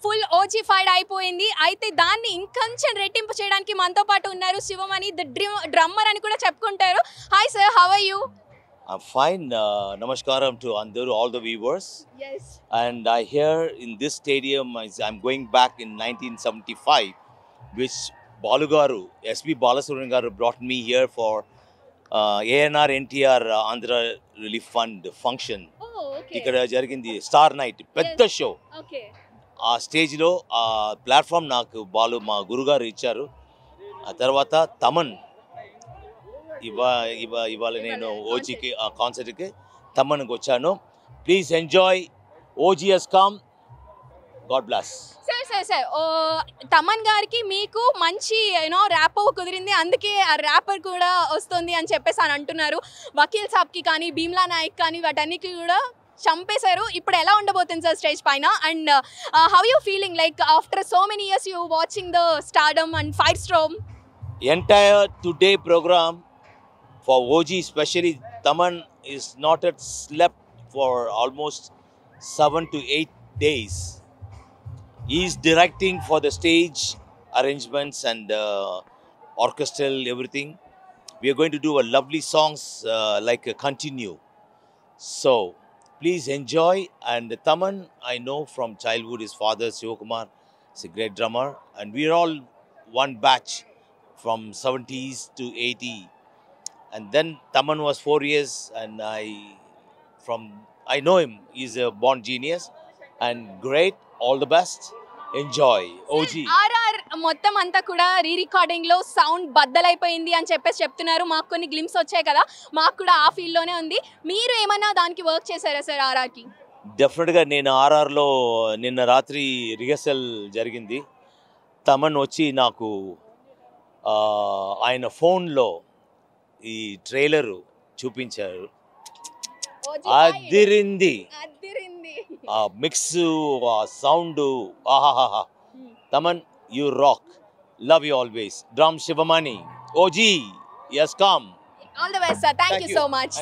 Full ఓజీఫైడ్ అయిపోయింది. అయితే దాన్ని ఇంకొంచెం రెట్టింపు చేయడానికి మనతో పాటు ఉన్నారు శివమణి ద డ్రమ్మర్ అని కూడా చెప్పుకుంటారు. Hi sir, how are you? I'm fine. Namaskaram to Andaru, all the viewers. Yes. And I hear in this stadium, I'm going back in 1975, which Balugaru, S.B. Balasubramanian Garu brought me here for ANR NTR Andhra Relief Fund function. Oh, okay. ఇక్కడ జరిగింది star night పెద్ద show. Okay. ఆ స్టేజ్లో ఆ platform నాకు మా గురుగారు ఇచ్చారు. ఆ తర్వాత తమన్ ఇవాళ నేను ఓజీకి ఆ కాన్సర్ట్కి తమ్మన్కి వచ్చాను. Please enjoy. OGs calm. God bless. Sir Thaman గారికి మీకు మంచి ర్యాప్ కుదిరింది, అందుకే ఆ ర్యాపర్ కూడా వస్తుంది అని చెప్పేసి అని అంటున్నారు. వకీల్ సాబ్కి కానీ భీమ్లా నాయక్ కానీ వాటన్నిటికీ కూడా చంపేశారు. ఇప్పుడు ఎలా ఉండబోతుంది సార్ స్టేజ్ పైన? And how you feeling like after so many years you watching the stardom and fire storm? Entire today program for OG especially, Taman is not yet slept for almost 7 to 8 days. He is directing for the stage arrangements and orchestral everything. We are going to do a lovely songs like Continue. So please enjoy. And Taman, I know from childhood, his father Sivakumar is a great drummer, and we are all one batch from 70s to 80. And then Taman was 4 years, and I know him. He's a born genius and great. All the best. Enjoy. OG. RR మొత్తం అంతా కూడా re recording లో sound బద్దలైపోయింది అని చెప్పేసి చెప్తున్నారు. మాకు కొన్ని glimpse వచ్చాయి కదా, మాకు కూడా ఆ ఫీల్ లోనే ఉంది. మీరు ఏమన్నా దానికి వర్క్ చేశారా సార్ ఆర్ఆర్కి? డెఫినెట్గా నేను ఆర్ఆర్లో నిన్న రాత్రి రిహర్సల్ జరిగింది. తమన్ వచ్చి నాకు ఆయన ఫోన్లో ఈ ట్రైలరు చూపించారు. అదిరింది ఆ మిక్స్, ఆ సౌండ్. ఆహాహా. Thaman, you rock. Love you always. Drum Sivamani. OG. Yes come. All the best sir. Thank you so much.